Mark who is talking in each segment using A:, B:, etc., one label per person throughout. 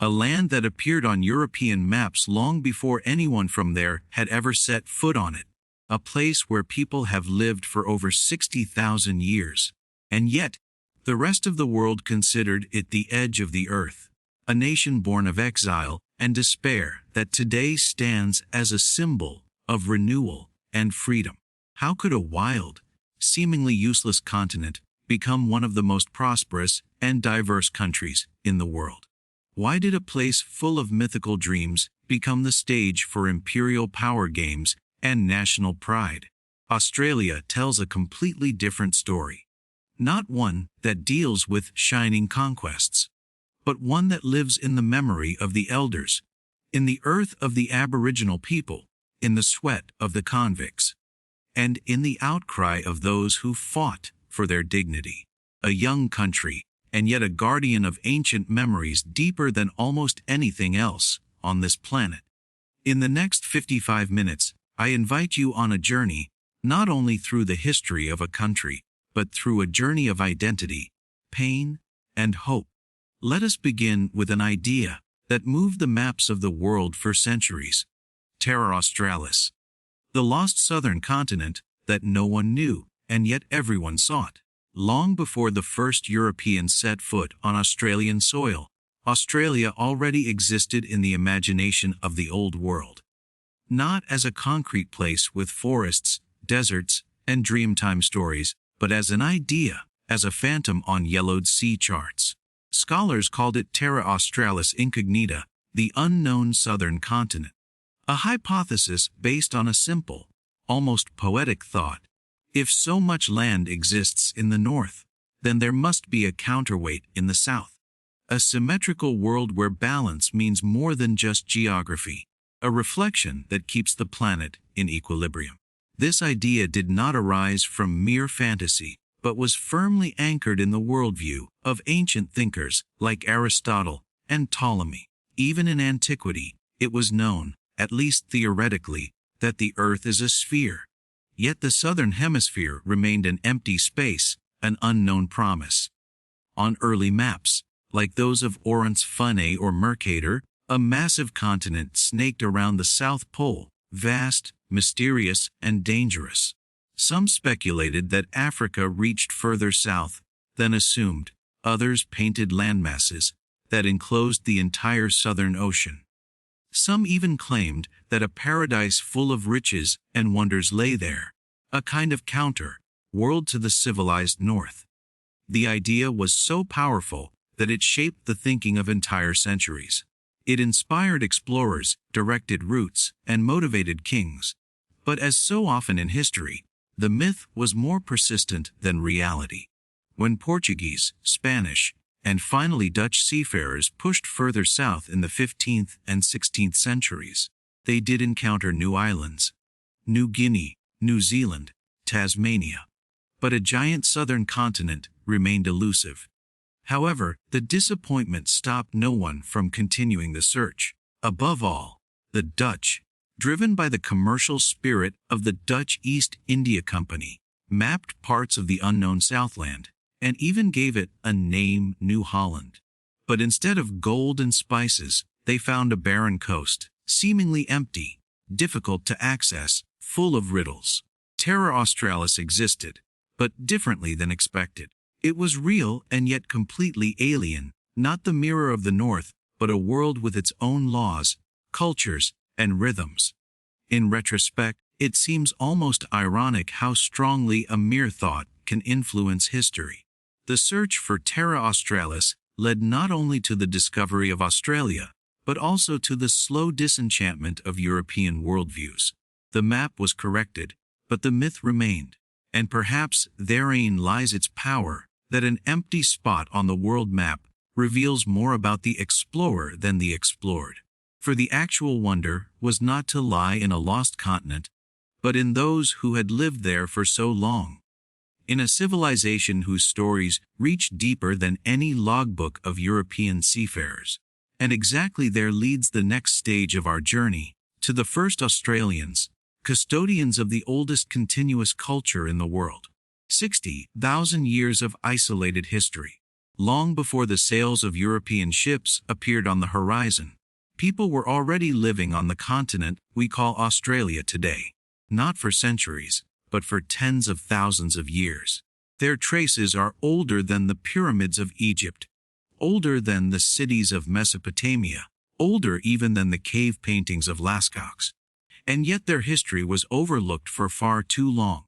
A: a land that appeared on European maps long before anyone from there had ever set foot on it, a place where people have lived for over 60,000 years. And yet, the rest of the world considered it the edge of the earth, a nation born of exile and despair that today stands as a symbol of renewal and freedom. How could a wild, seemingly useless continent become one of the most prosperous and diverse countries in the world? Why did a place full of mythical dreams become the stage for imperial power games and national pride? Australia tells a completely different story. Not one that deals with shining conquests, but one that lives in the memory of the elders, in the earth of the Aboriginal people, in the sweat of the convicts, and in the outcry of those who fought for their dignity. A young country, and yet a guardian of ancient memories deeper than almost anything else on this planet. In the next 55 minutes, I invite you on a journey, not only through the history of a country, but through a journey of identity, pain, and hope. Let us begin with an idea that moved the maps of the world for centuries: Terra Australis, the lost southern continent that no one knew, and yet everyone sought. Long before the first Europeans set foot on Australian soil, Australia already existed in the imagination of the Old World. Not as a concrete place with forests, deserts, and dreamtime stories, but as an idea, as a phantom on yellowed sea charts. Scholars called it Terra Australis Incognita, the unknown southern continent. A hypothesis based on a simple, almost poetic thought: if so much land exists in the north, then there must be a counterweight in the south. A symmetrical world where balance means more than just geography, a reflection that keeps the planet in equilibrium. This idea did not arise from mere fantasy, but was firmly anchored in the worldview of ancient thinkers like Aristotle and Ptolemy. Even in antiquity, it was known, at least theoretically, that the Earth is a sphere. Yet the southern hemisphere remained an empty space, an unknown promise. On early maps, like those of Orance Funne or Mercator, a massive continent snaked around the South Pole, vast, mysterious, and dangerous. Some speculated that Africa reached further south than assumed. Others painted landmasses that enclosed the entire Southern Ocean. Some even claimed that a paradise full of riches and wonders lay there, a kind of counter-world to the civilized North. The idea was so powerful that it shaped the thinking of entire centuries. It inspired explorers, directed routes, and motivated kings. But as so often in history, the myth was more persistent than reality. When Portuguese, Spanish, and finally Dutch seafarers pushed further south in the 15th and 16th centuries, they did encounter new islands: New Guinea, New Zealand, Tasmania. But a giant southern continent remained elusive. However, the disappointment stopped no one from continuing the search. Above all, the Dutch, driven by the commercial spirit of the Dutch East India Company, mapped parts of the unknown Southland, and even gave it a name: New Holland. But instead of gold and spices, they found a barren coast, seemingly empty, difficult to access, full of riddles. Terra Australis existed, but differently than expected. It was real and yet completely alien, not the mirror of the North, but a world with its own laws, cultures, and rhythms. In retrospect, it seems almost ironic how strongly a mere thought can influence history. The search for Terra Australis led not only to the discovery of Australia, but also to the slow disenchantment of European worldviews. The map was corrected, but the myth remained, and perhaps therein lies its power, that an empty spot on the world map reveals more about the explorer than the explored. For the actual wonder was not to lie in a lost continent, but in those who had lived there for so long. In a civilization whose stories reach deeper than any logbook of European seafarers. And exactly there leads the next stage of our journey, to the first Australians, custodians of the oldest continuous culture in the world. 60,000 years of isolated history. Long before the sails of European ships appeared on the horizon, people were already living on the continent we call Australia today. Not for centuries, but for tens of thousands of years. Their traces are older than the pyramids of Egypt, older than the cities of Mesopotamia, older even than the cave paintings of Lascaux. And yet their history was overlooked for far too long.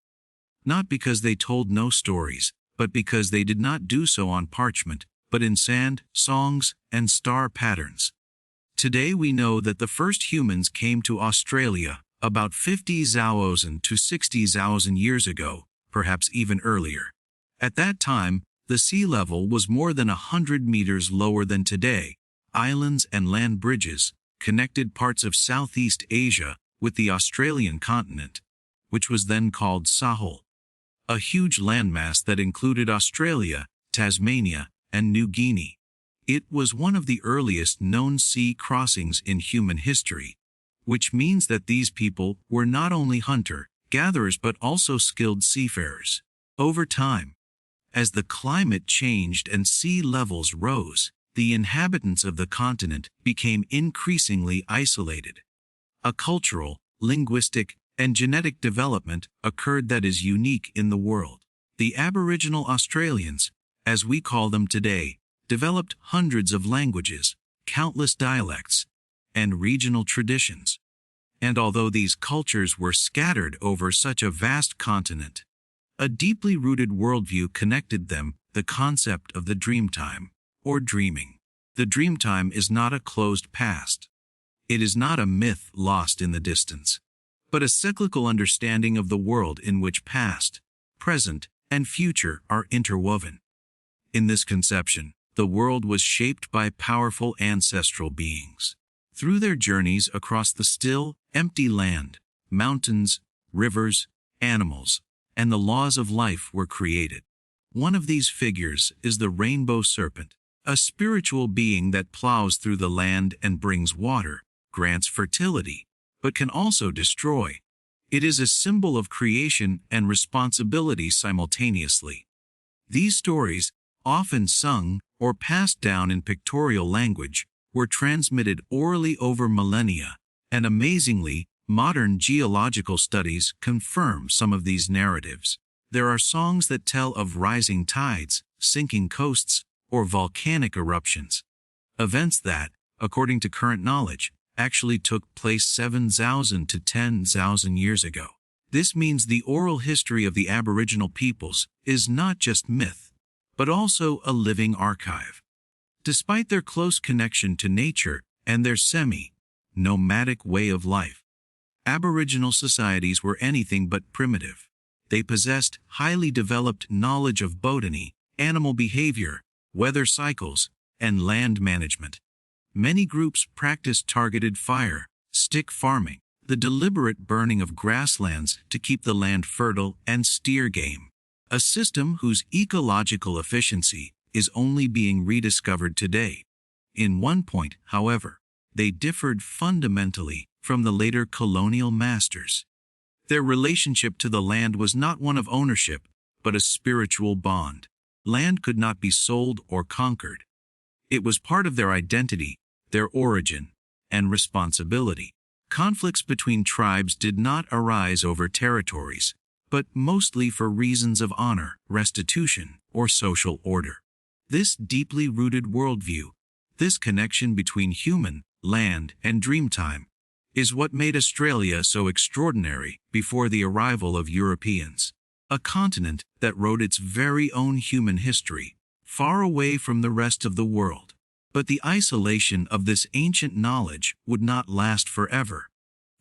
A: Not because they told no stories, but because they did not do so on parchment, but in sand, songs, and star patterns. Today we know that the first humans came to Australia about 50,000 to 60,000 years ago, perhaps even earlier. At that time, the sea level was more than 100 meters lower than today. Islands and land bridges connected parts of Southeast Asia with the Australian continent, which was then called Sahul, a huge landmass that included Australia, Tasmania, and New Guinea. It was one of the earliest known sea crossings in human history, which means that these people were not only hunter-gatherers but also skilled seafarers. Over time, as the climate changed and sea levels rose, the inhabitants of the continent became increasingly isolated. A cultural, linguistic, and genetic development occurred that is unique in the world. The Aboriginal Australians, as we call them today, developed hundreds of languages, countless dialects, and regional traditions. And although these cultures were scattered over such a vast continent, a deeply rooted worldview connected them, the concept of the dreamtime, or dreaming. The dreamtime is not a closed past. It is not a myth lost in the distance, but a cyclical understanding of the world in which past, present, and future are interwoven. In this conception, the world was shaped by powerful ancestral beings. Through their journeys across the still, empty land, mountains, rivers, animals, and the laws of life were created. One of these figures is the rainbow serpent, a spiritual being that plows through the land and brings water, grants fertility, but can also destroy. It is a symbol of creation and responsibility simultaneously. These stories, often sung or passed down in pictorial language, were transmitted orally over millennia, and amazingly, modern geological studies confirm some of these narratives. There are songs that tell of rising tides, sinking coasts, or volcanic eruptions. Events that, according to current knowledge, actually took place 7,000 to 10,000 years ago. This means the oral history of the Aboriginal peoples is not just myth, but also a living archive. Despite their close connection to nature and their semi-nomadic way of life, Aboriginal societies were anything but primitive. They possessed highly developed knowledge of botany, animal behavior, weather cycles, and land management. Many groups practiced targeted fire, stick farming, the deliberate burning of grasslands to keep the land fertile, and steer game, a system whose ecological efficiency is only being rediscovered today. In one point, however, they differed fundamentally from the later colonial masters. Their relationship to the land was not one of ownership, but a spiritual bond. Land could not be sold or conquered. It was part of their identity, their origin, and responsibility. Conflicts between tribes did not arise over territories, but mostly for reasons of honor, restitution, or social order. This deeply rooted worldview, this connection between human, land, and dreamtime, is what made Australia so extraordinary before the arrival of Europeans. A continent that wrote its very own human history, far away from the rest of the world. But the isolation of this ancient knowledge would not last forever.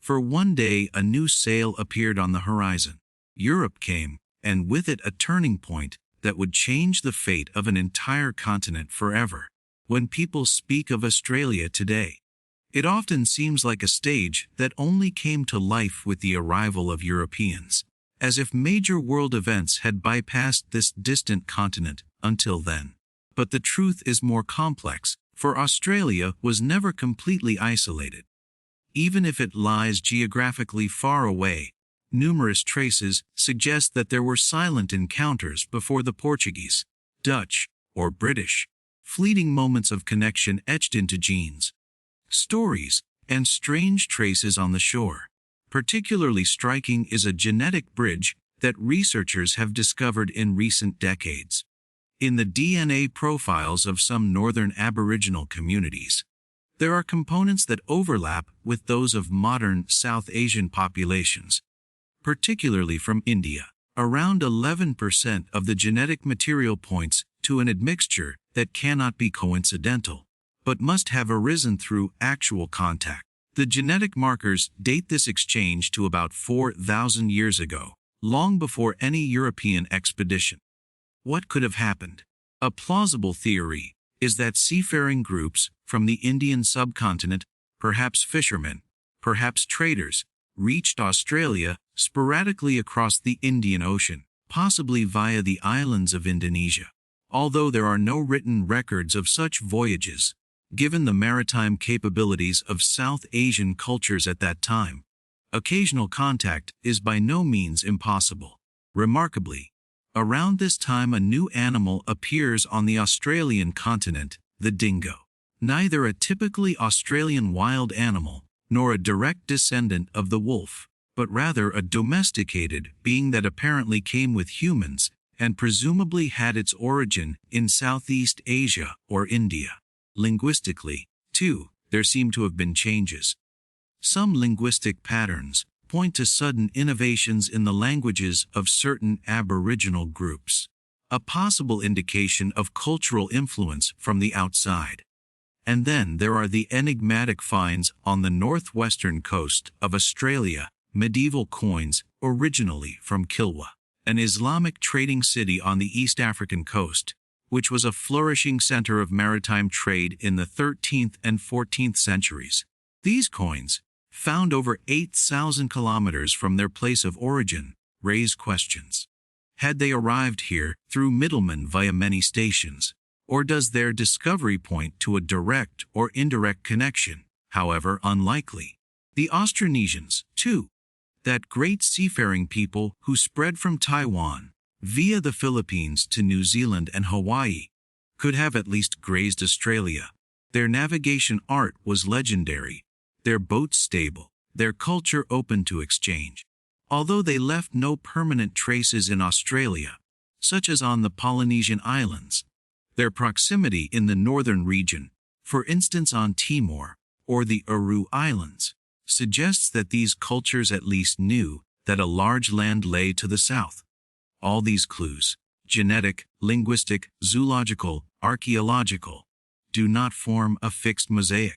A: For one day a new sail appeared on the horizon. Europe came, and with it a turning point that would change the fate of an entire continent forever. When people speak of Australia today, it often seems like a stage that only came to life with the arrival of Europeans, as if major world events had bypassed this distant continent until then. But the truth is more complex, for Australia was never completely isolated. Even if it lies geographically far away, numerous traces suggest that there were silent encounters before the Portuguese, Dutch, or British. Fleeting moments of connection etched into genes, stories, and strange traces on the shore. Particularly striking is a genetic bridge that researchers have discovered in recent decades. In the DNA profiles of some northern Aboriginal communities, there are components that overlap with those of modern South Asian populations, particularly from India. Around 11% of the genetic material points to an admixture that cannot be coincidental, but must have arisen through actual contact. The genetic markers date this exchange to about 4,000 years ago, long before any European expedition. What could have happened? A plausible theory is that seafaring groups from the Indian subcontinent, perhaps fishermen, perhaps traders, reached Australia sporadically across the Indian Ocean, possibly via the islands of Indonesia. Although there are no written records of such voyages, given the maritime capabilities of South Asian cultures at that time, occasional contact is by no means impossible. Remarkably, around this time a new animal appears on the Australian continent, the dingo. Neither a typically Australian wild animal, nor a direct descendant of the wolf, but rather a domesticated being that apparently came with humans and presumably had its origin in Southeast Asia or India. Linguistically, too, there seem to have been changes. Some linguistic patterns point to sudden innovations in the languages of certain Aboriginal groups, a possible indication of cultural influence from the outside. And then there are the enigmatic finds on the northwestern coast of Australia, medieval coins originally from Kilwa, an Islamic trading city on the East African coast, which was a flourishing center of maritime trade in the 13th and 14th centuries. These coins, found over 8,000 kilometers from their place of origin, raise questions. Had they arrived here through middlemen via many stations, or does their discovery point to a direct or indirect connection, however unlikely? The Austronesians, too, that great seafaring people who spread from Taiwan, via the Philippines to New Zealand and Hawaii, could have at least grazed Australia. Their navigation art was legendary, their boats stable, their culture open to exchange. Although they left no permanent traces in Australia, such as on the Polynesian Islands, their proximity in the northern region, for instance on Timor or the Aru Islands, suggests that these cultures at least knew that a large land lay to the south. All these clues, genetic, linguistic, zoological, archaeological, do not form a fixed mosaic.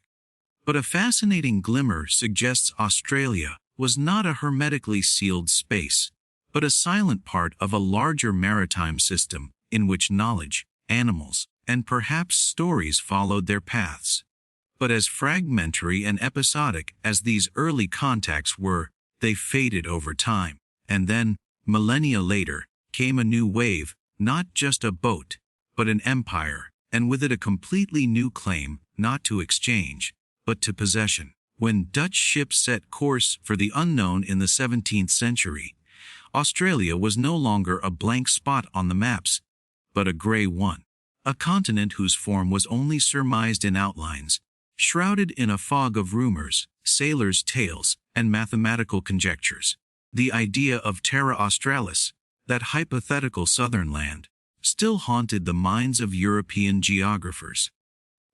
A: But a fascinating glimmer suggests Australia was not a hermetically sealed space, but a silent part of a larger maritime system in which knowledge, animals, and perhaps stories followed their paths. But as fragmentary and episodic as these early contacts were, they faded over time, and then, millennia later, came a new wave, not just a boat, but an empire, and with it a completely new claim, not to exchange, but to possession. When Dutch ships set course for the unknown in the 17th century, Australia was no longer a blank spot on the maps, but a gray one, a continent whose form was only surmised in outlines, shrouded in a fog of rumors, sailors' tales, and mathematical conjectures. The idea of Terra Australis, that hypothetical southern land, still haunted the minds of European geographers.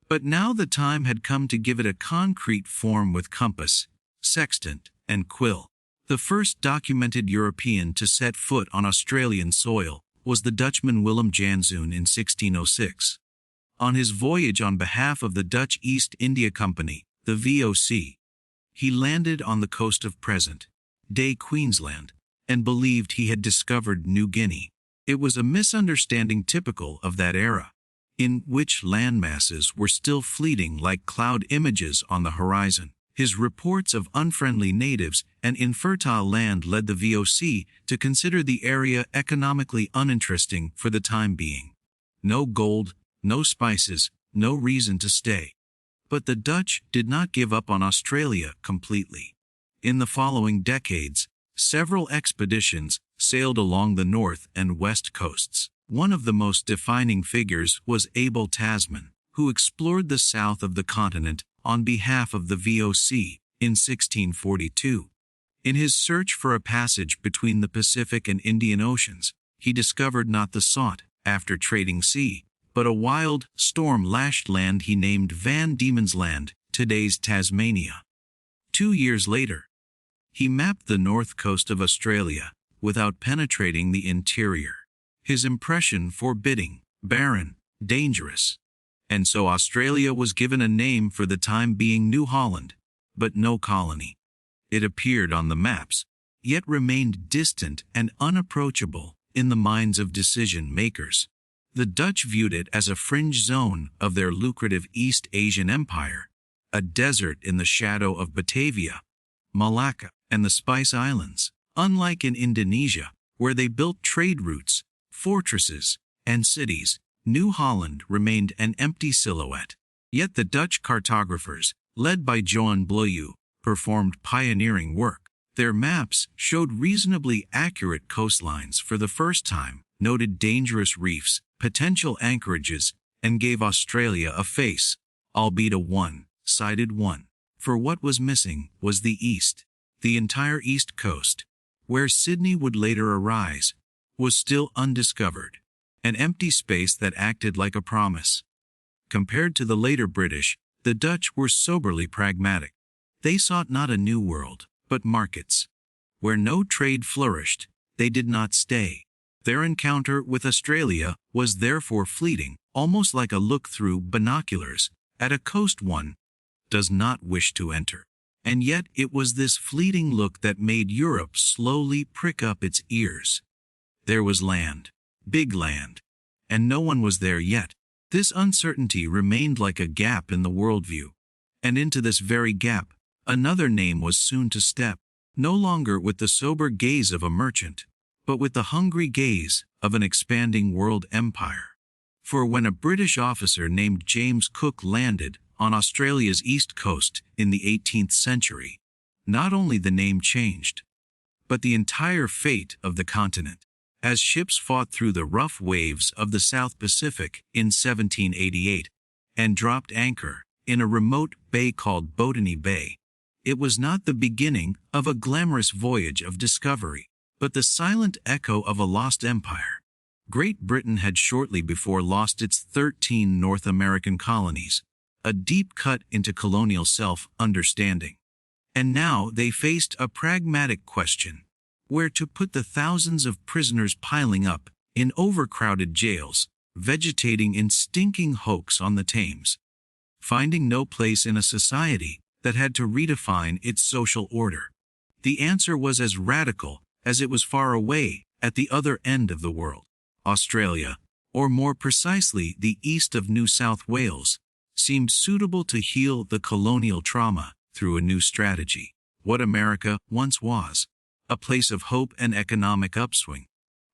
A: But now the time had come to give it a concrete form with compass, sextant, and quill. The first documented European to set foot on Australian soil was the Dutchman Willem Janszoon in 1606. On his voyage on behalf of the Dutch East India Company, the VOC, he landed on the coast of present-day Queensland and believed he had discovered New Guinea. It was a misunderstanding typical of that era, in which landmasses were still fleeting like cloud images on the horizon. His reports of unfriendly natives and infertile land led the VOC to consider the area economically uninteresting for the time being. No gold, no spices, no reason to stay. But the Dutch did not give up on Australia completely. In the following decades, several expeditions sailed along the north and west coasts. One of the most defining figures was Abel Tasman, who explored the south of the continent on behalf of the VOC in 1642. In his search for a passage between the Pacific and Indian Oceans, he discovered not the sought-after trading sea, but a wild, storm-lashed land he named Van Diemen's Land, today's Tasmania. 2 years later, he mapped the north coast of Australia without penetrating the interior. His impression forbidding, barren, dangerous. And so Australia was given a name for the time being New Holland, but no colony. It appeared on the maps, yet remained distant and unapproachable in the minds of decision-makers. The Dutch viewed it as a fringe zone of their lucrative East Asian empire, a desert in the shadow of Batavia, Malacca, and the Spice Islands. Unlike in Indonesia, where they built trade routes, fortresses, and cities, New Holland remained an empty silhouette. Yet the Dutch cartographers, led by Johan Bluyou, performed pioneering work. Their maps showed reasonably accurate coastlines for the first time, noted dangerous reefs, potential anchorages, and gave Australia a face, albeit a one-sided one. For what was missing was the east. The entire east coast, where Sydney would later arise, was still undiscovered, an empty space that acted like a promise. Compared to the later British, the Dutch were soberly pragmatic. They sought not a new world, but markets. Where no trade flourished, they did not stay. Their encounter with Australia was therefore fleeting, almost like a look through binoculars at a coast one does not wish to enter. And yet it was this fleeting look that made Europe slowly prick up its ears. There was land, big land, and no one was there yet. This uncertainty remained like a gap in the worldview. And into this very gap, another name was soon to step, no longer with the sober gaze of a merchant, but with the hungry gaze of an expanding world empire. For when a British officer named James Cook landed on Australia's east coast in the 18th century, not only the name changed, but the entire fate of the continent. As ships fought through the rough waves of the South Pacific in 1788 and dropped anchor in a remote bay called Botany Bay, it was not the beginning of a glamorous voyage of discovery, but the silent echo of a lost empire. Great Britain had shortly before lost its 13 North American colonies, a deep cut into colonial self-understanding. And now they faced a pragmatic question: where to put the thousands of prisoners piling up in overcrowded jails, vegetating in stinking hulks on the Thames, finding no place in a society that had to redefine its social order. The answer was as radical as it was far away at the other end of the world. Australia, or more precisely the east of New South Wales, seemed suitable to heal the colonial trauma through a new strategy. What America once was, a place of hope and economic upswing,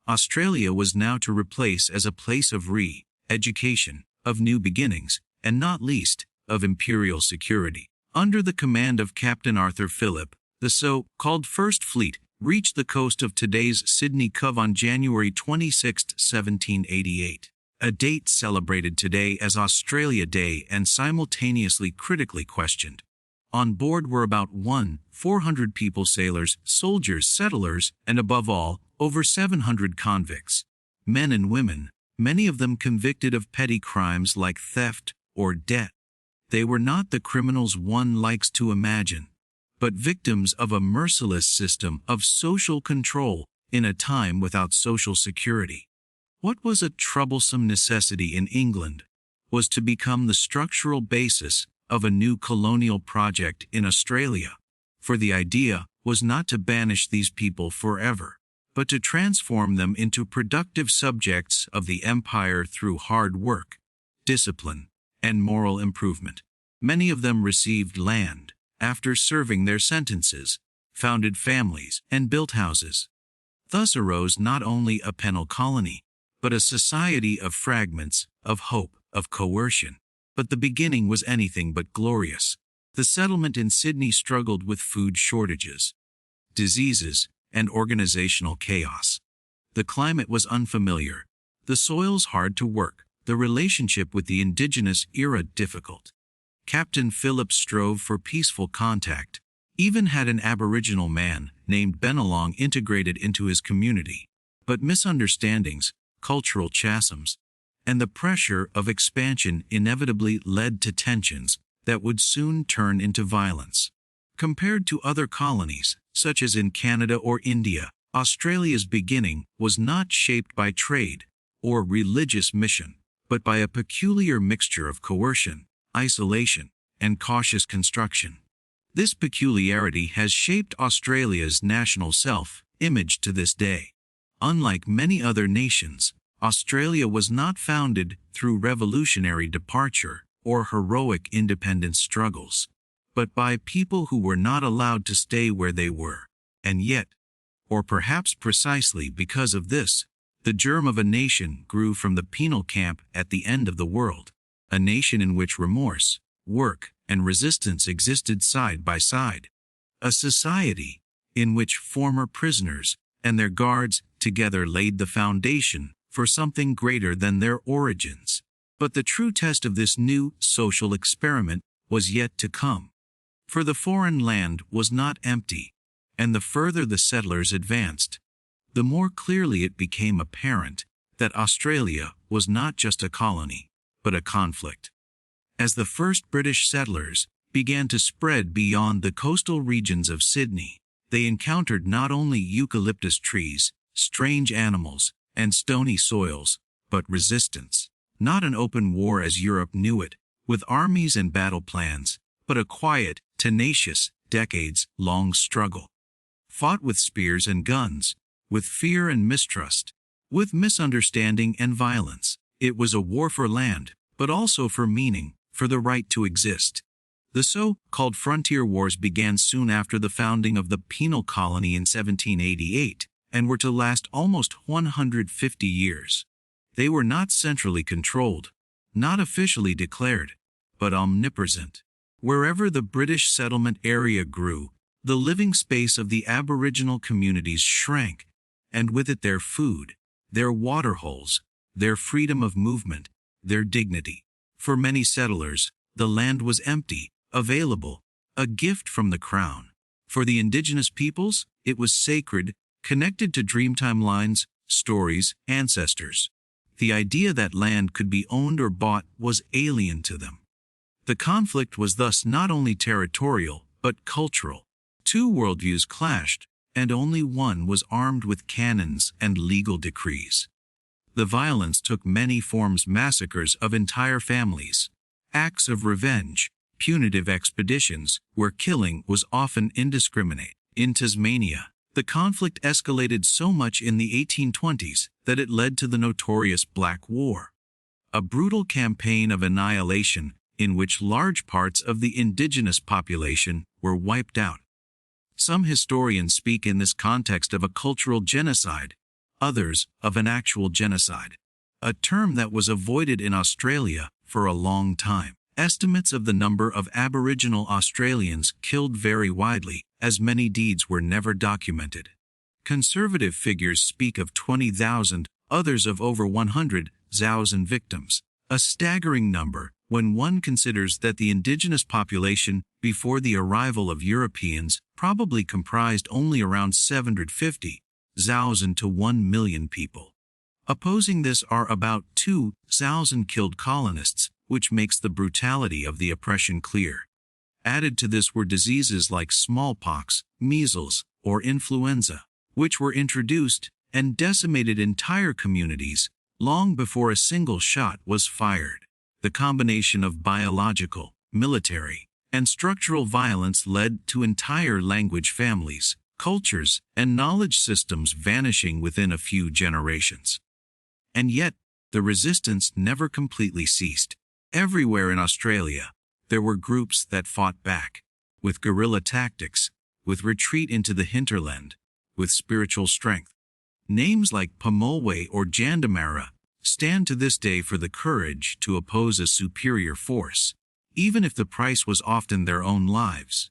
A: Australia was now to replace as a place of re-education, of new beginnings, and not least, of imperial security. Under the command of Captain Arthur Phillip, the so-called First Fleet reached the coast of today's Sydney Cove on January 26, 1788, a date celebrated today as Australia Day and simultaneously critically questioned. On board were about 400 people, sailors, soldiers, settlers, and above all, over 700 convicts, men and women, many of them convicted of petty crimes like theft or debt. They were not the criminals one likes to imagine, but victims of a merciless system of social control in a time without social security. What was a troublesome necessity in England was to become the structural basis of a new colonial project in Australia, for the idea was not to banish these people forever, but to transform them into productive subjects of the empire through hard work, discipline, and moral improvement. Many of them received land after serving their sentences, founded families, and built houses. Thus arose not only a penal colony, but a society of fragments, of hope, of coercion. But the beginning was anything but glorious. The settlement in Sydney struggled with food shortages, diseases, and organizational chaos. The climate was unfamiliar, The soils hard to work, the relationship with the indigenous era difficult. Captain Phillips strove for peaceful contact, even had an Aboriginal man named Bennelong integrated into his community. But misunderstandings, cultural chasms, and the pressure of expansion inevitably led to tensions that would soon turn into violence. Compared to other colonies, such as in Canada or India, Australia's beginning was not shaped by trade or religious mission, but by a peculiar mixture of coercion, isolation, and cautious construction. This peculiarity has shaped Australia's national self-image to this day. Unlike many other nations, Australia was not founded through revolutionary departure or heroic independence struggles, but by people who were not allowed to stay where they were. And yet, or perhaps precisely because of this, the germ of a nation grew from the penal camp at the end of the world, a nation in which remorse, work, and resistance existed side by side. A society in which former prisoners and their guards together laid the foundation for something greater than their origins. But the true test of this new social experiment was yet to come. For the foreign land was not empty, and the further the settlers advanced, the more clearly it became apparent that Australia was not just a colony, but a conflict. As the first British settlers began to spread beyond the coastal regions of Sydney, they encountered not only eucalyptus trees, strange animals, and stony soils, but resistance. Not an open war as Europe knew it, with armies and battle plans, but a quiet, tenacious, decades-long struggle. Fought with spears and guns, with fear and mistrust, with misunderstanding and violence. It was a war for land, but also for meaning, for the right to exist. The so-called frontier wars began soon after the founding of the penal colony in 1788, and were to last almost 150 years. They were not centrally controlled, not officially declared, but omnipresent. Wherever the British settlement area grew, the living space of the Aboriginal communities shrank, and with it their food, their waterholes, their freedom of movement, their dignity. For many settlers, the land was empty, available, a gift from the crown. For the indigenous peoples, it was sacred, connected to dream timelines, stories, ancestors. The idea that land could be owned or bought was alien to them. The conflict was thus not only territorial, but cultural. Two worldviews clashed, and only one was armed with cannons and legal decrees. The violence took many forms: massacres of entire families, acts of revenge, punitive expeditions, where killing was often indiscriminate. In Tasmania, the conflict escalated so much in the 1820s that it led to the notorious Black War, a brutal campaign of annihilation in which large parts of the indigenous population were wiped out. Some historians speak in this context of a cultural genocide, others of an actual genocide, a term that was avoided in Australia for a long time. Estimates of the number of Aboriginal Australians killed vary widely, as many deeds were never documented. Conservative figures speak of 20,000, others of over 100,000 victims, a staggering number when one considers that the indigenous population before the arrival of Europeans probably comprised only around 750,000 to 1 million people. Opposing this are about 2,000 killed colonists, which makes the brutality of the oppression clear. Added to this were diseases like smallpox, measles, or influenza, which were introduced and decimated entire communities long before a single shot was fired. The combination of biological, military, and structural violence led to entire language families, cultures, and knowledge systems vanishing within a few generations. And yet, the resistance never completely ceased. Everywhere in Australia, there were groups that fought back, with guerrilla tactics, with retreat into the hinterland, with spiritual strength. Names like Pemulwuy or Jandamarra stand to this day for the courage to oppose a superior force, even if the price was often their own lives.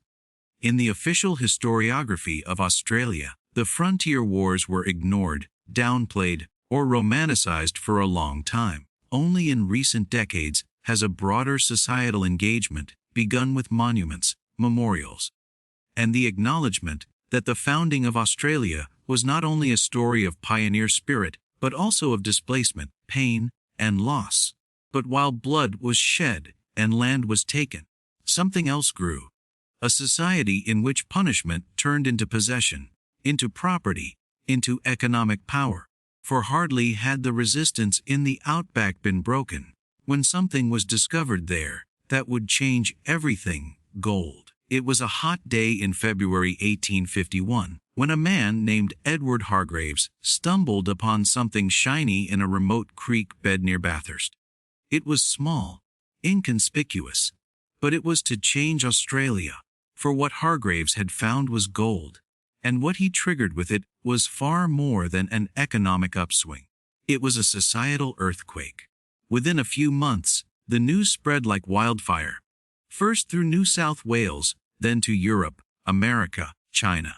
A: In the official historiography of Australia, the frontier wars were ignored, downplayed, or romanticized for a long time. Only in recent decades has a broader societal engagement begun with monuments, memorials, and the acknowledgement that the founding of Australia was not only a story of pioneer spirit, but also of displacement, pain, and loss. But while blood was shed and land was taken, something else grew. A society in which punishment turned into possession, into property, into economic power. For hardly had the resistance in the outback been broken, when something was discovered there that would change everything: gold. It was a hot day in February 1851, when a man named Edward Hargreaves stumbled upon something shiny in a remote creek bed near Bathurst. It was small, inconspicuous, but it was to change Australia, for what Hargreaves had found was gold, and what he triggered with it was far more than an economic upswing. It was a societal earthquake. Within a few months, the news spread like wildfire, first through New South Wales, then to Europe, America, China.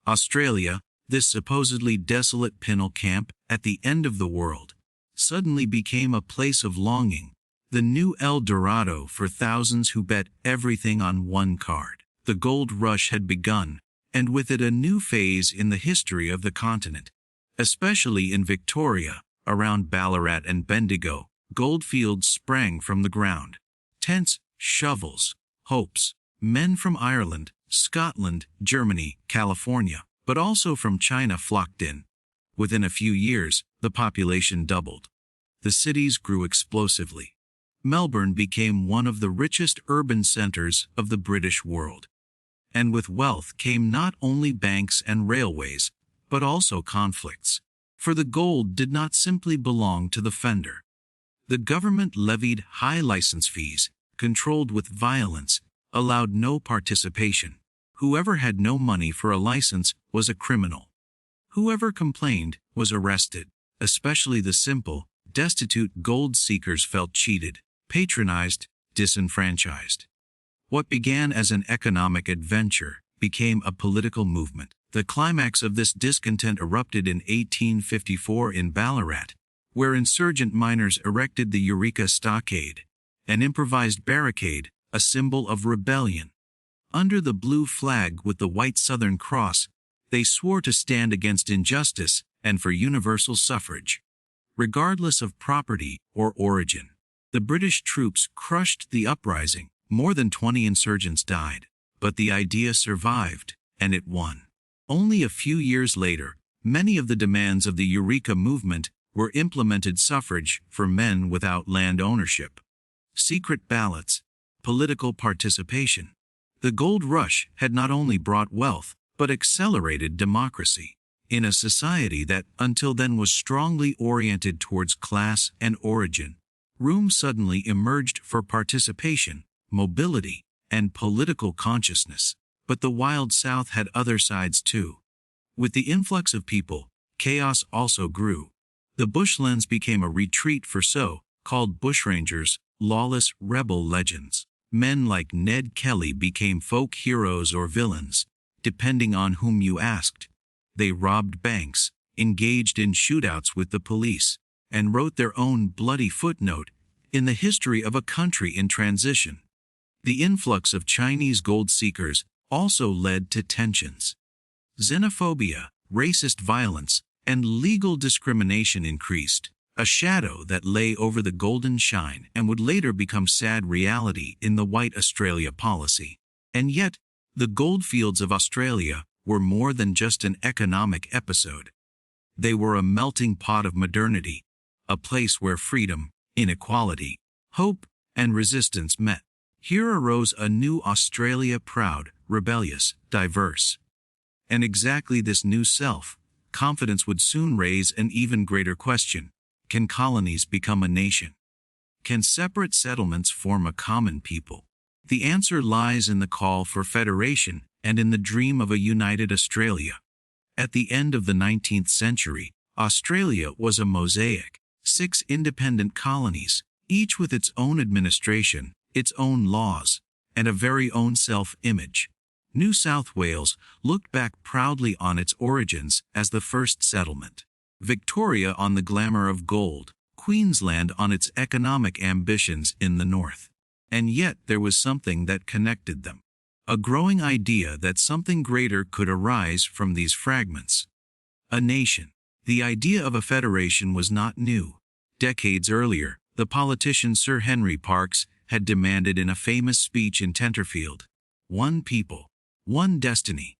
A: Australia, this supposedly desolate pinnacle camp at the end of the world, suddenly became a place of longing, the new El Dorado for thousands who bet everything on one card. The gold rush had begun, and with it a new phase in the history of the continent. Especially in Victoria, around Ballarat and Bendigo, goldfields sprang from the ground. Tents, shovels, hopes. Men from Ireland, Scotland, Germany, California, but also from China flocked in. Within a few years, the population doubled. The cities grew explosively. Melbourne became one of the richest urban centers of the British world. And with wealth came not only banks and railways, but also conflicts. For the gold did not simply belong to the fender. The government levied high license fees, controlled with violence, allowed no participation. Whoever had no money for a license was a criminal. Whoever complained was arrested. Especially the simple, destitute gold seekers felt cheated, patronized, disenfranchised. What began as an economic adventure became a political movement. The climax of this discontent erupted in 1854 in Ballarat, where insurgent miners erected the Eureka Stockade, an improvised barricade, a symbol of rebellion. Under the blue flag with the white Southern Cross, they swore to stand against injustice and for universal suffrage, regardless of property or origin. The British troops crushed the uprising. More than 20 insurgents died, but the idea survived, and it won. Only a few years later, many of the demands of the Eureka movement were implemented: suffrage for men without land ownership, secret ballots, political participation. The gold rush had not only brought wealth, but accelerated democracy. In a society that, until then, was strongly oriented towards class and origin, room suddenly emerged for participation, mobility, and political consciousness. But the Wild South had other sides too. With the influx of people, chaos also grew. The bushlands became a retreat for so-called bushrangers, lawless rebel legends. Men like Ned Kelly became folk heroes or villains, depending on whom you asked. They robbed banks, engaged in shootouts with the police, and wrote their own bloody footnote in the history of a country in transition. The influx of Chinese gold seekers also led to tensions. Xenophobia, racist violence, and legal discrimination increased, a shadow that lay over the golden shine and would later become sad reality in the White Australia policy. And yet, the goldfields of Australia were more than just an economic episode. They were a melting pot of modernity, a place where freedom, inequality, hope, and resistance met. Here arose a new Australia, proud, rebellious, diverse. And exactly this new self-confidence would soon raise an even greater question. Can colonies become a nation? Can separate settlements form a common people? The answer lies in the call for federation and in the dream of a united Australia. At the end of the 19th century, Australia was a mosaic, 6 independent colonies, each with its own administration, its own laws, and a very own self-image. New South Wales looked back proudly on its origins as the first settlement. Victoria on the glamour of gold, Queensland on its economic ambitions in the north. And yet there was something that connected them. A growing idea that something greater could arise from these fragments. A nation. The idea of a federation was not new. Decades earlier, the politician Sir Henry Parkes had demanded in a famous speech in Tenterfield, "One people, one destiny."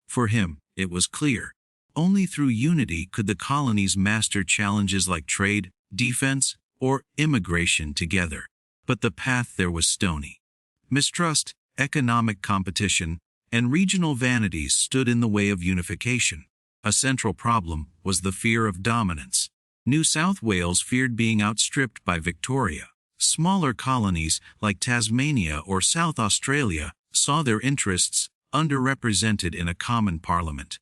A: For him, it was clear. Only through unity could the colonies master challenges like trade, defense, or immigration together. But the path there was stony. Mistrust, economic competition, and regional vanities stood in the way of unification. A central problem was the fear of dominance. New South Wales feared being outstripped by Victoria. Smaller colonies like Tasmania or South Australia saw their interests underrepresented in a common parliament.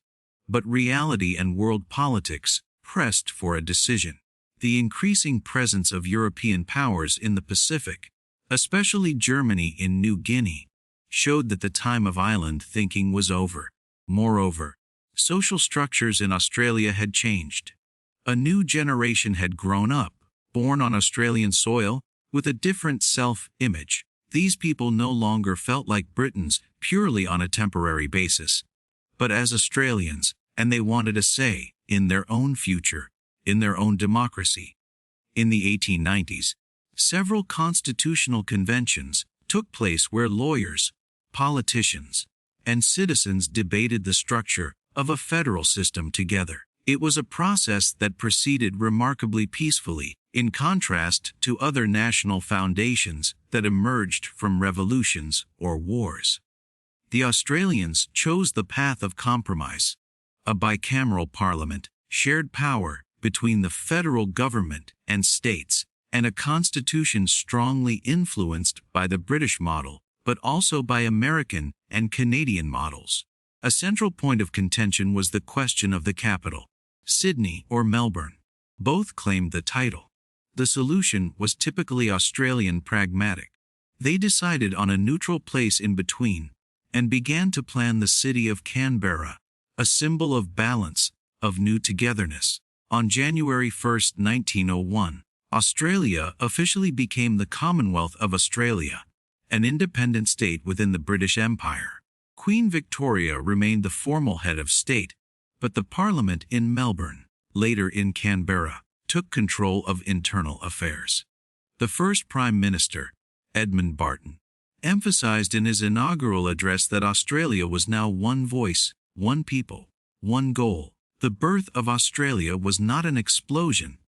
A: But reality and world politics pressed for a decision. The increasing presence of European powers in the Pacific, especially Germany in New Guinea, showed that the time of island thinking was over. Moreover, social structures in Australia had changed. A new generation had grown up, born on Australian soil, with a different self-image. These people no longer felt like Britons purely on a temporary basis, but as Australians, and they wanted a say in their own future, in their own democracy. In the 1890s, several constitutional conventions took place where lawyers, politicians, and citizens debated the structure of a federal system together. It was a process that proceeded remarkably peacefully, in contrast to other national foundations that emerged from revolutions or wars. The Australians chose the path of compromise. A bicameral parliament, shared power between the federal government and states, and a constitution strongly influenced by the British model, but also by American and Canadian models. A central point of contention was the question of the capital, Sydney or Melbourne. Both claimed the title. The solution was typically Australian pragmatic. They decided on a neutral place in between, and began to plan the city of Canberra, a symbol of balance, of new togetherness. On January 1, 1901, Australia officially became the Commonwealth of Australia, an independent state within the British Empire. Queen Victoria remained the formal head of state, but the Parliament in Melbourne, later in Canberra, took control of internal affairs. The first Prime Minister, Edmund Barton, emphasized in his inaugural address that Australia was now one voice, one people, one goal. The birth of Australia was not an explosion,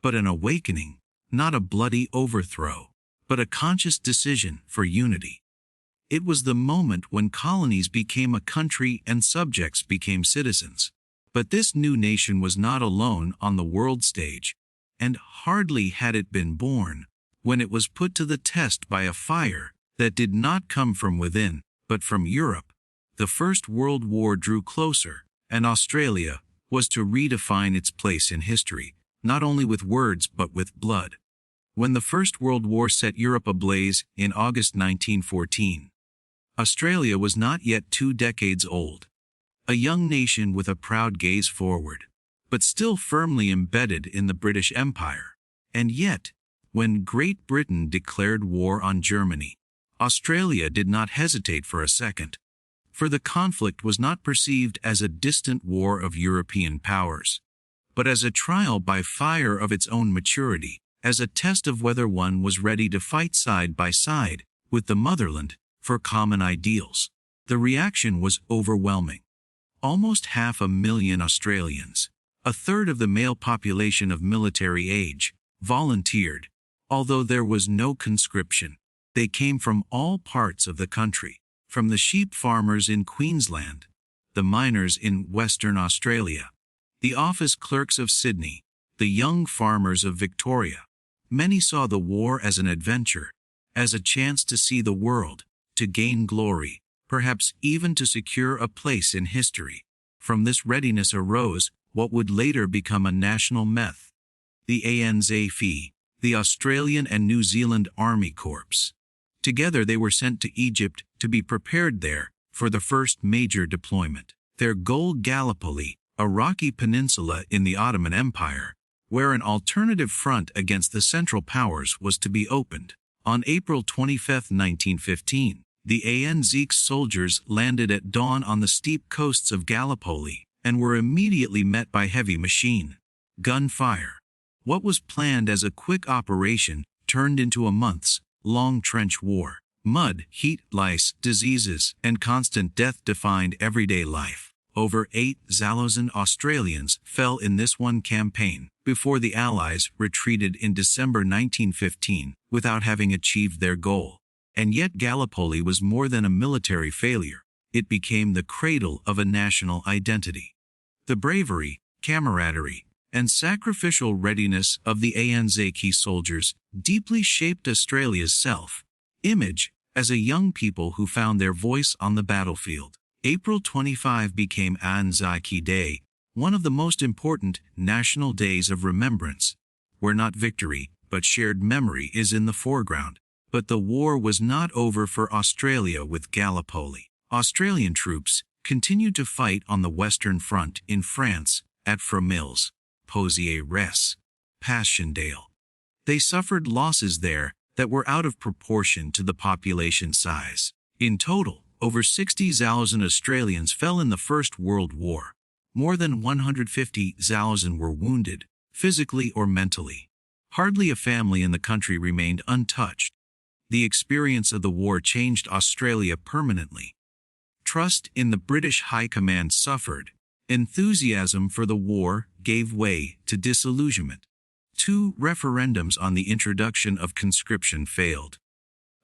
A: but an awakening, not a bloody overthrow, but a conscious decision for unity. It was the moment when colonies became a country and subjects became citizens. But this new nation was not alone on the world stage, and hardly had it been born, when it was put to the test by a fire that did not come from within, but from Europe. The First World War drew closer, and Australia was to redefine its place in history, not only with words but with blood. When the First World War set Europe ablaze in August 1914, Australia was not yet 2 decades old. A young nation with a proud gaze forward, but still firmly embedded in the British Empire. And yet, when Great Britain declared war on Germany, Australia did not hesitate for a second. For the conflict was not perceived as a distant war of European powers, but as a trial by fire of its own maturity, as a test of whether one was ready to fight side by side with the motherland for common ideals. The reaction was overwhelming. Almost 500,000 Australians, a third of the male population of military age, volunteered, although there was no conscription. They came from all parts of the country, from the sheep farmers in Queensland, the miners in Western Australia, the office clerks of Sydney, the young farmers of Victoria. Many saw the war as an adventure, as a chance to see the world, to gain glory, perhaps even to secure a place in history. From this readiness arose what would later become a national myth, the ANZAF, the Australian and New Zealand Army Corps. Together they were sent to Egypt to be prepared there for the first major deployment. Their goal, Gallipoli, a rocky peninsula in the Ottoman Empire, where an alternative front against the Central Powers was to be opened. On April 25, 1915, the ANZ's soldiers landed at dawn on the steep coasts of Gallipoli and were immediately met by heavy machine gun fire. What was planned as a quick operation turned into a months-long trench war. Mud, heat, lice, diseases, and constant death defined everyday life. Over 8,000 Australians fell in this one campaign before the Allies retreated in December 1915 without having achieved their goal. And yet Gallipoli was more than a military failure. It became the cradle of a national identity. The bravery, camaraderie, and sacrificial readiness of the ANZ's soldiers deeply shaped Australia's self-image as a young people who found their voice on the battlefield. April 25 became Anzac Day, one of the most important national days of remembrance, where not victory, but shared memory is in the foreground. But the war was not over for Australia with Gallipoli. Australian troops continued to fight on the Western Front in France, at Fromelles, Pozières, Passchendaele. They suffered losses there that were out of proportion to the population size. In total, over 60,000 Australians fell in the First World War. More than 150,000 were wounded, physically or mentally. Hardly a family in the country remained untouched. The experience of the war changed Australia permanently. Trust in the British High Command suffered. Enthusiasm for the war gave way to disillusionment. 2 referendums on the introduction of conscription failed.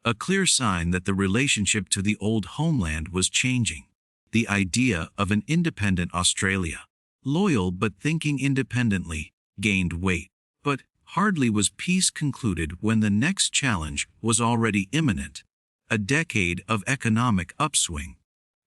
A: A clear sign that the relationship to the old homeland was changing. The idea of an independent Australia, loyal but thinking independently, gained weight. But hardly was peace concluded when the next challenge was already imminent, a decade of economic upswing,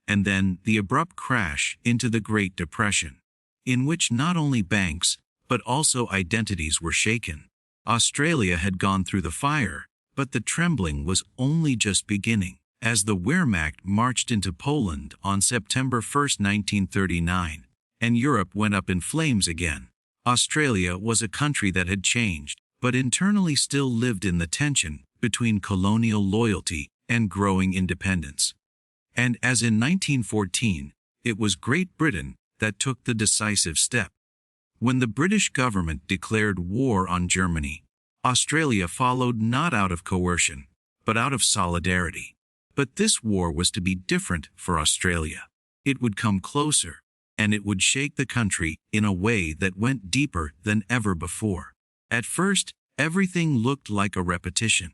A: and then the abrupt crash into the Great Depression, in which not only banks, but also identities were shaken. Australia had gone through the fire, but the trembling was only just beginning. As the Wehrmacht marched into Poland on September 1, 1939, and Europe went up in flames again, Australia was a country that had changed, but internally still lived in the tension between colonial loyalty and growing independence. And as in 1914, it was Great Britain that took the decisive step. When the British government declared war on Germany, Australia followed not out of coercion, but out of solidarity. But this war was to be different for Australia. It would come closer, and it would shake the country in a way that went deeper than ever before. At first, everything looked like a repetition.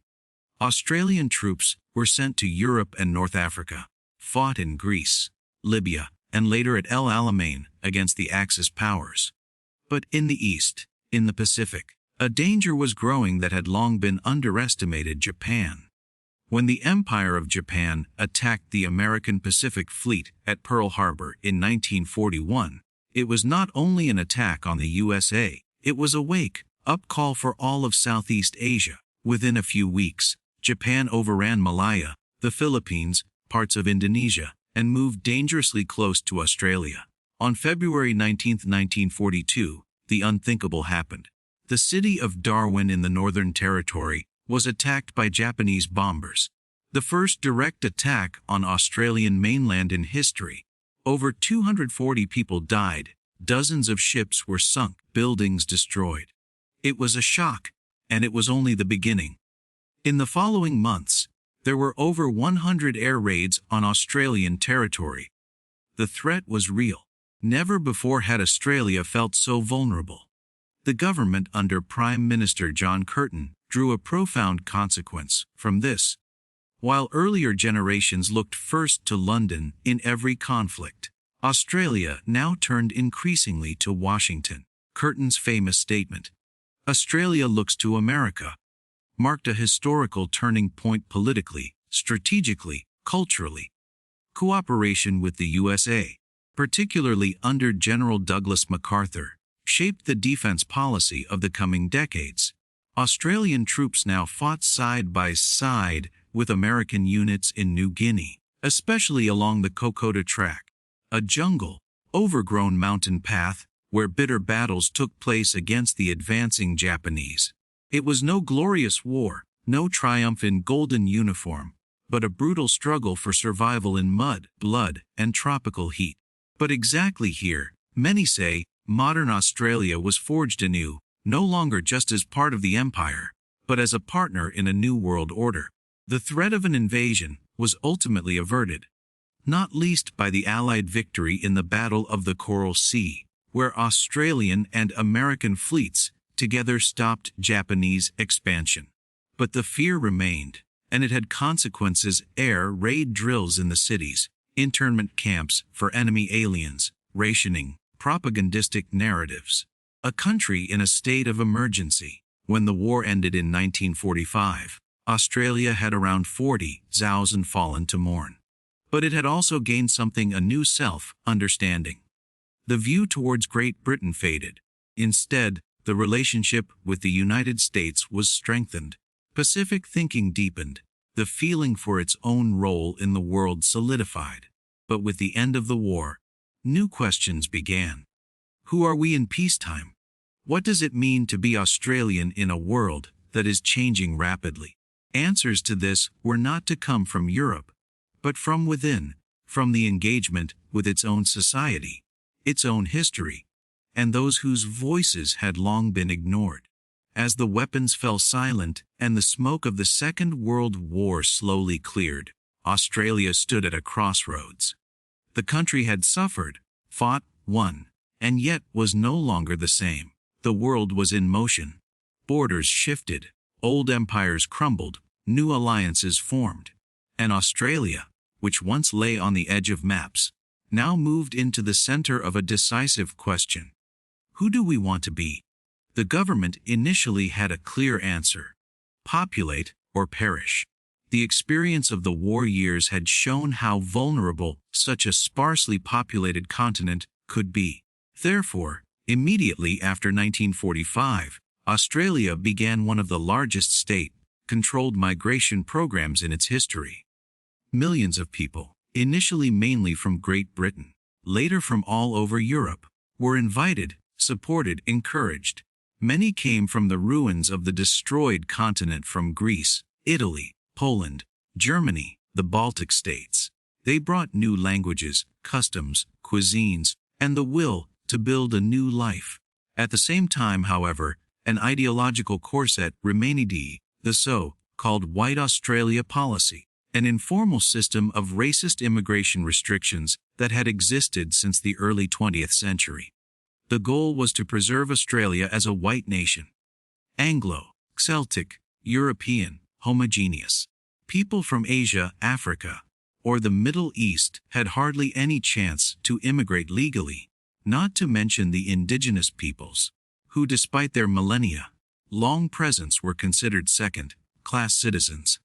A: Australian troops were sent to Europe and North Africa, fought in Greece, Libya, and later at El Alamein against the Axis powers. But in the East, in the Pacific, a danger was growing that had long been underestimated: Japan. When the Empire of Japan attacked the American Pacific Fleet at Pearl Harbor in 1941, it was not only an attack on the USA, it was a wake-up call for all of Southeast Asia. Within a few weeks, Japan overran Malaya, the Philippines, parts of Indonesia, and moved dangerously close to Australia. On February 19, 1942, the unthinkable happened. The city of Darwin in the Northern Territory was attacked by Japanese bombers. The first direct attack on Australian mainland in history. Over 240 people died, dozens of ships were sunk, buildings destroyed. It was a shock, and it was only the beginning. In the following months, there were over 100 air raids on Australian territory. The threat was real. Never before had Australia felt so vulnerable. The government under Prime Minister John Curtin drew a profound consequence from this. While earlier generations looked first to London in every conflict, Australia now turned increasingly to Washington. Curtin's famous statement, "Australia looks to America," marked a historical turning point politically, strategically, culturally. Cooperation with the USA, particularly under General Douglas MacArthur, shaped the defense policy of the coming decades. Australian troops now fought side by side with American units in New Guinea, especially along the Kokoda Track, a jungle overgrown mountain path where bitter battles took place against the advancing Japanese. It was no glorious war, no triumph in golden uniform, but a brutal struggle for survival in mud, blood, and tropical heat. But exactly here, many say, modern Australia was forged anew, no longer just as part of the empire, but as a partner in a new world order. The threat of an invasion was ultimately averted, not least by the Allied victory in the Battle of the Coral Sea, where Australian and American fleets together stopped Japanese expansion. But the fear remained, and it had consequences: air raid drills in the cities, internment camps for enemy aliens, rationing, propagandistic narratives. A country in a state of emergency. When the war ended in 1945, Australia had around 40,000 fallen to mourn. But it had also gained something: a new self-understanding. The view towards Great Britain faded. Instead, the relationship with the United States was strengthened. Pacific thinking deepened. The feeling for its own role in the world solidified. But with the end of the war, new questions began. Who are we in peacetime? What does it mean to be Australian in a world that is changing rapidly? Answers to this were not to come from Europe, but from within, from the engagement with its own society, its own history, and those whose voices had long been ignored. As the weapons fell silent and the smoke of the Second World War slowly cleared, Australia stood at a crossroads. The country had suffered, fought, won, and yet was no longer the same. The world was in motion. Borders shifted, old empires crumbled, new alliances formed, and Australia, which once lay on the edge of maps, now moved into the center of a decisive question. Who do we want to be? The government initially had a clear answer: populate or perish. The experience of the war years had shown how vulnerable such a sparsely populated continent could be. Therefore, immediately after 1945, Australia began one of the largest state-controlled migration programs in its history. Millions of people, initially mainly from Great Britain, later from all over Europe, were invited, supported, encouraged. Many came from the ruins of the destroyed continent, from Greece, Italy, Poland, Germany, the Baltic states. They brought new languages, customs, cuisines, and the will to build a new life. At the same time, however, an ideological corset remained: the so-called White Australia policy, an informal system of racist immigration restrictions that had existed since the early 20th century. The goal was to preserve Australia as a white nation. Anglo, Celtic, European, homogeneous. People from Asia, Africa, or the Middle East had hardly any chance to immigrate legally, not to mention the indigenous peoples, who despite their millennia-long presence were considered second-class citizens.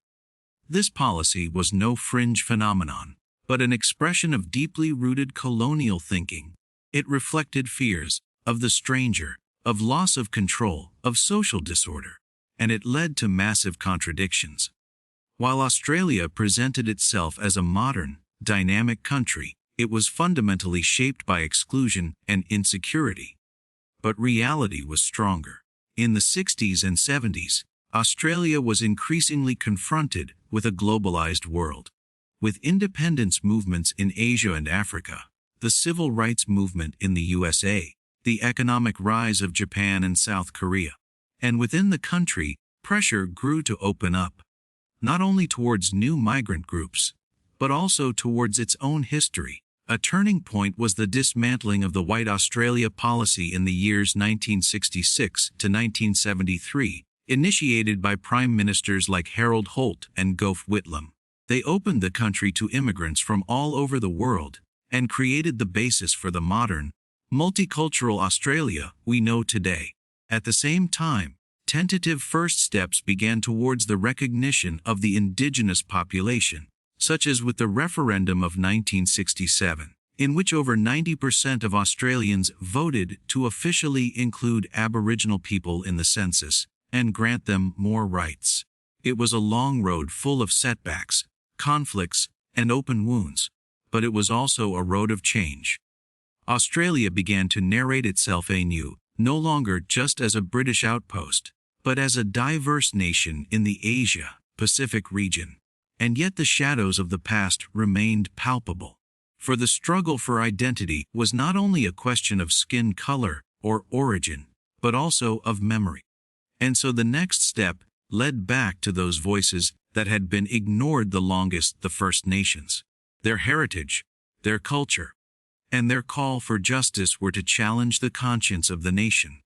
A: This policy was no fringe phenomenon, but an expression of deeply rooted colonial thinking. It reflected fears of the stranger, of loss of control, of social disorder, and it led to massive contradictions. While Australia presented itself as a modern, dynamic country, it was fundamentally shaped by exclusion and insecurity. But reality was stronger. In the 60s and 70s, Australia was increasingly confronted with a globalized world. With independence movements in Asia and Africa, the civil rights movement in the USA, the economic rise of Japan and South Korea, and within the country, pressure grew to open up, not only towards new migrant groups, but also towards its own history. A turning point was the dismantling of the White Australia policy in the years 1966 to 1973, initiated by prime ministers like Harold Holt and Gough Whitlam. They opened the country to immigrants from all over the world, and created the basis for the modern, multicultural Australia we know today. At the same time, tentative first steps began towards the recognition of the indigenous population, such as with the referendum of 1967, in which over 90% of Australians voted to officially include Aboriginal people in the census and grant them more rights. It was a long road full of setbacks, conflicts, and open wounds, but it was also a road of change. Australia began to narrate itself anew, no longer just as a British outpost, but as a diverse nation in the Asia-Pacific region. And yet the shadows of the past remained palpable. For the struggle for identity was not only a question of skin color or origin, but also of memory. And so the next step led back to those voices that had been ignored the longest, the First Nations. Their heritage, their culture, and their call for justice were to challenge the conscience of the nation.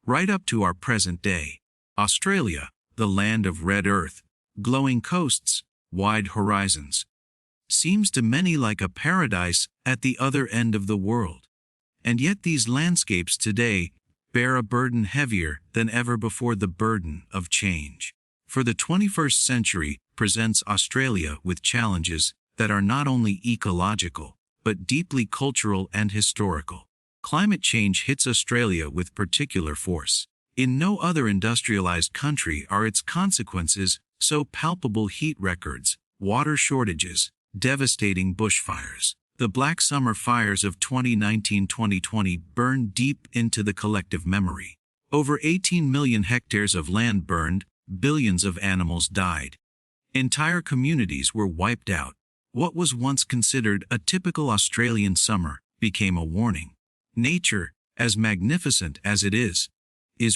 A: Right up to our present day, Australia, the land of red earth, glowing coasts, wide horizons, seems to many like a paradise at the other end of the world. And yet these landscapes today bear a burden heavier than ever before, the burden of change. For the 21st century presents Australia with challenges that are not only ecological, but deeply cultural and historical. Climate change hits Australia with particular force. In no other industrialized country are its consequences so palpable: heat records, water shortages, devastating bushfires. The Black Summer fires of 2019-2020 burned deep into the collective memory. Over 18 million hectares of land burned, billions of animals died. Entire communities were wiped out. What was once considered a typical Australian summer became a warning. Nature, as magnificent as it is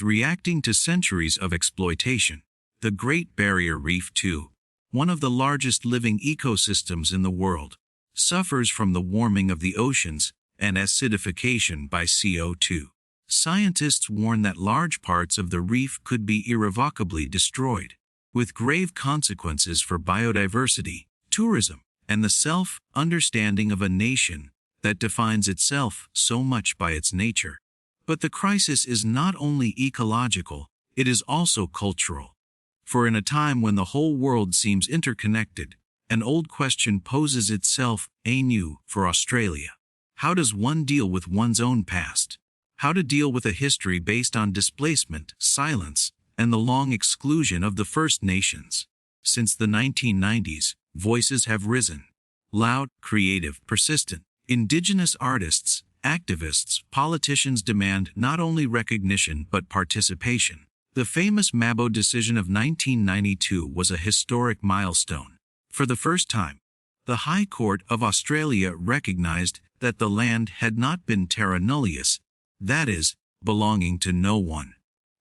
A: reacting to centuries of exploitation. The Great Barrier Reef, too, one of the largest living ecosystems in the world, suffers from the warming of the oceans and acidification by CO2. Scientists warn that large parts of the reef could be irrevocably destroyed, with grave consequences for biodiversity, tourism, and the self-understanding of a nation that defines itself so much by its nature. But the crisis is not only ecological, it is also cultural. For in a time when the whole world seems interconnected, an old question poses itself anew for Australia. How does one deal with one's own past? How to deal with a history based on displacement, silence, and the long exclusion of the First Nations? Since the 1990s, voices have risen. Loud, creative, persistent. Indigenous artists, activists, politicians demand not only recognition but participation. The famous Mabo decision of 1992 was a historic milestone. For the first time, the High Court of Australia recognized that the land had not been terra nullius, that is, belonging to no one,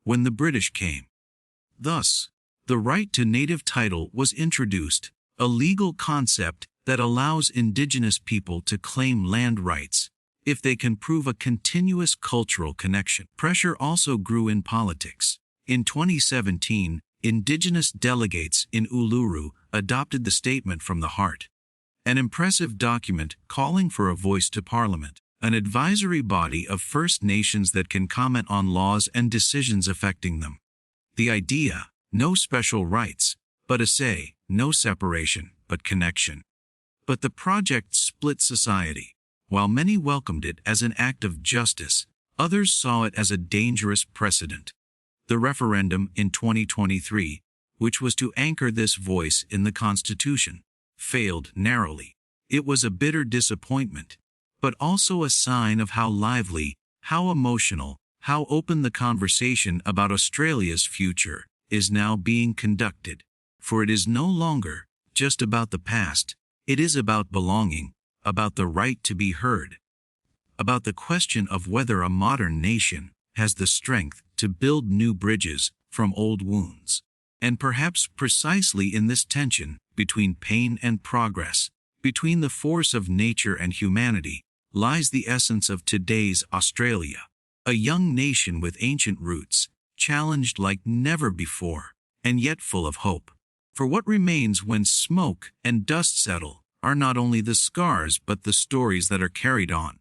A: when the British came. Thus, the right to native title was introduced, a legal concept that allows Indigenous people to claim land rights if they can prove a continuous cultural connection. Pressure also grew in politics. In 2017, Indigenous delegates in Uluru adopted the Statement from the Heart, an impressive document calling for a voice to Parliament, an advisory body of First Nations that can comment on laws and decisions affecting them. The idea: no special rights, but a say; no separation, but connection. But the project split society. While many welcomed it as an act of justice, others saw it as a dangerous precedent. The referendum in 2023, which was to anchor this voice in the Constitution, failed narrowly. It was a bitter disappointment, but also a sign of how lively, how emotional, how open the conversation about Australia's future is now being conducted. For it is no longer just about the past, it is about belonging, about the right to be heard, about the question of whether a modern nation has the strength to build new bridges from old wounds. And perhaps precisely in this tension between pain and progress, between the force of nature and humanity, lies the essence of today's Australia, a young nation with ancient roots, challenged like never before, and yet full of hope. For what remains when smoke and dust settle are not only the scars but the stories that are carried on.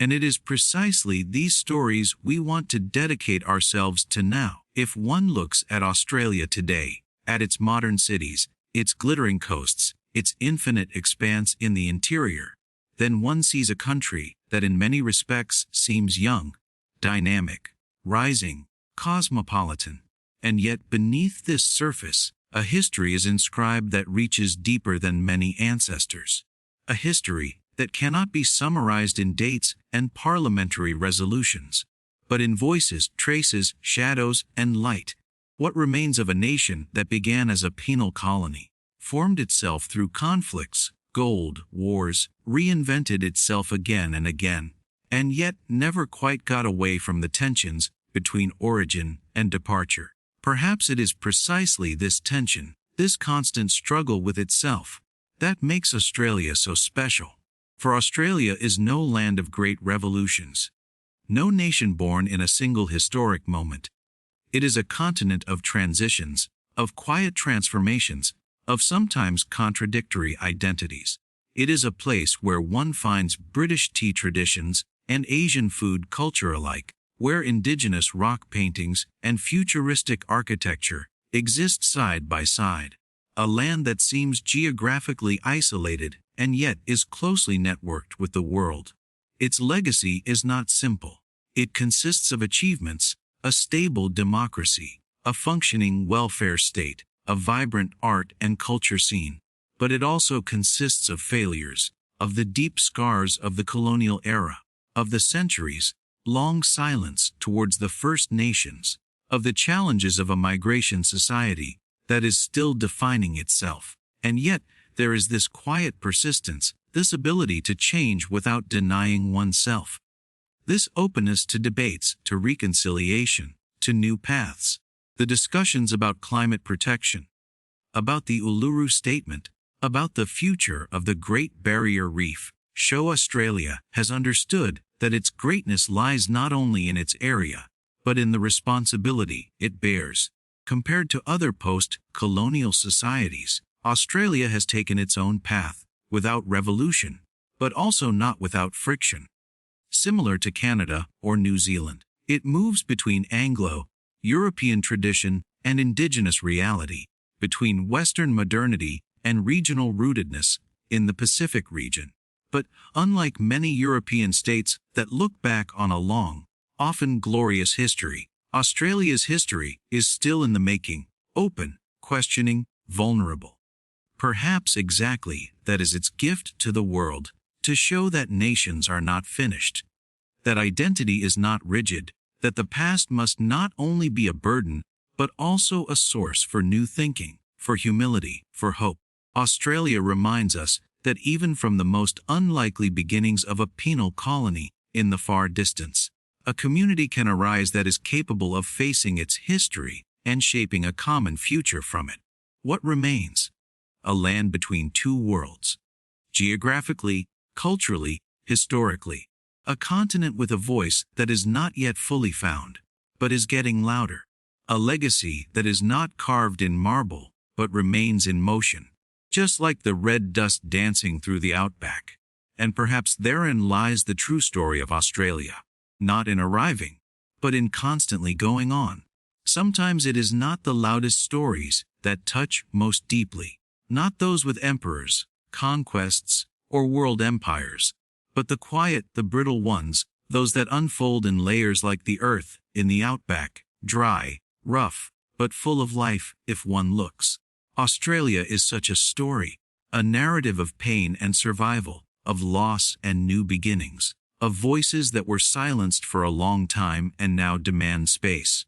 A: And it is precisely these stories we want to dedicate ourselves to now. If one looks at Australia today, at its modern cities, its glittering coasts, its infinite expanse in the interior, then one sees a country that in many respects seems young, dynamic, rising, cosmopolitan. And yet beneath this surface, a history is inscribed that reaches deeper than many ancestors. A history that cannot be summarized in dates and parliamentary resolutions, but in voices, traces, shadows, and light. What remains of a nation that began as a penal colony, formed itself through conflicts, gold, wars, reinvented itself again and again, and yet never quite got away from the tensions between origin and departure. Perhaps it is precisely this tension, this constant struggle with itself, that makes Australia so special. For Australia is no land of great revolutions, no nation born in a single historic moment. It is a continent of transitions, of quiet transformations, of sometimes contradictory identities. It is a place where one finds British tea traditions and Asian food culture alike, where indigenous rock paintings and futuristic architecture exist side by side. A land that seems geographically isolated and yet is closely networked with the world. Its legacy is not simple. It consists of achievements, a stable democracy, a functioning welfare state, a vibrant art and culture scene. But it also consists of failures, of the deep scars of the colonial era, of the centuries-long silence towards the First Nations, of the challenges of a migration society that is still defining itself. And yet, there is this quiet persistence, this ability to change without denying oneself. This openness to debates, to reconciliation, to new paths. The discussions about climate protection, about the Uluru Statement, about the future of the Great Barrier Reef, show Australia has understood that its greatness lies not only in its area, but in the responsibility it bears. Compared to other post-colonial societies, Australia has taken its own path, without revolution, but also not without friction. Similar to Canada or New Zealand, it moves between Anglo-European tradition and Indigenous reality, between Western modernity and regional rootedness in the Pacific region. But, unlike many European states that look back on a long, often glorious history, Australia's history is still in the making, open, questioning, vulnerable. Perhaps exactly that is its gift to the world, to show that nations are not finished, that identity is not rigid, that the past must not only be a burden, but also a source for new thinking, for humility, for hope. Australia reminds us that even from the most unlikely beginnings of a penal colony in the far distance, a community can arise that is capable of facing its history and shaping a common future from it. What remains? A land between two worlds. Geographically, culturally, historically. A continent with a voice that is not yet fully found, but is getting louder. A legacy that is not carved in marble, but remains in motion. Just like the red dust dancing through the outback. And perhaps therein lies the true story of Australia. Not in arriving, but in constantly going on. Sometimes it is not the loudest stories that touch most deeply. Not those with emperors, conquests, or world empires, but the quiet, the brittle ones, those that unfold in layers like the earth in the outback, dry, rough, but full of life if one looks. Australia is such a story, a narrative of pain and survival, of loss and new beginnings, of voices that were silenced for a long time and now demand space.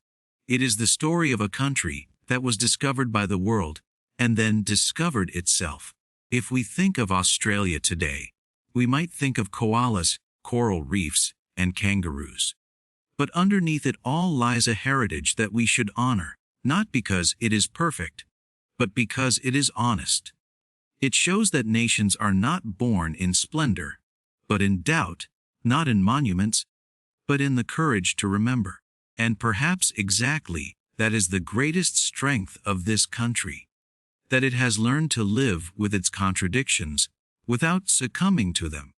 A: It is the story of a country that was discovered by the world and then discovered itself. If we think of Australia today, we might think of koalas, coral reefs, and kangaroos. But underneath it all lies a heritage that we should honor, not because it is perfect, but because it is honest. It shows that nations are not born in splendor, but in doubt, not in monuments, but in the courage to remember. And perhaps exactly that is the greatest strength of this country, that it has learned to live with its contradictions without succumbing to them,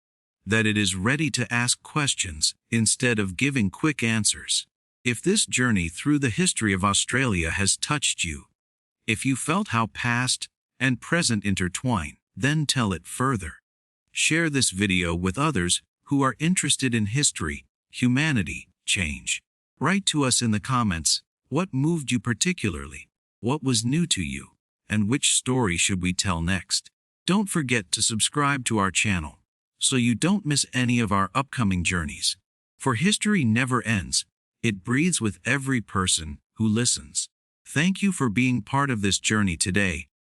A: that it is ready to ask questions instead of giving quick answers. If this journey through the history of Australia has touched you, if you felt how past and present intertwine, then tell it further. Share this video with others who are interested in history, humanity, change. Write to us in the comments, what moved you particularly, what was new to you, and which story should we tell next? Don't forget to subscribe to our channel, so you don't miss any of our upcoming journeys. For history never ends, it breathes with every person who listens. Thank you for being part of this journey today,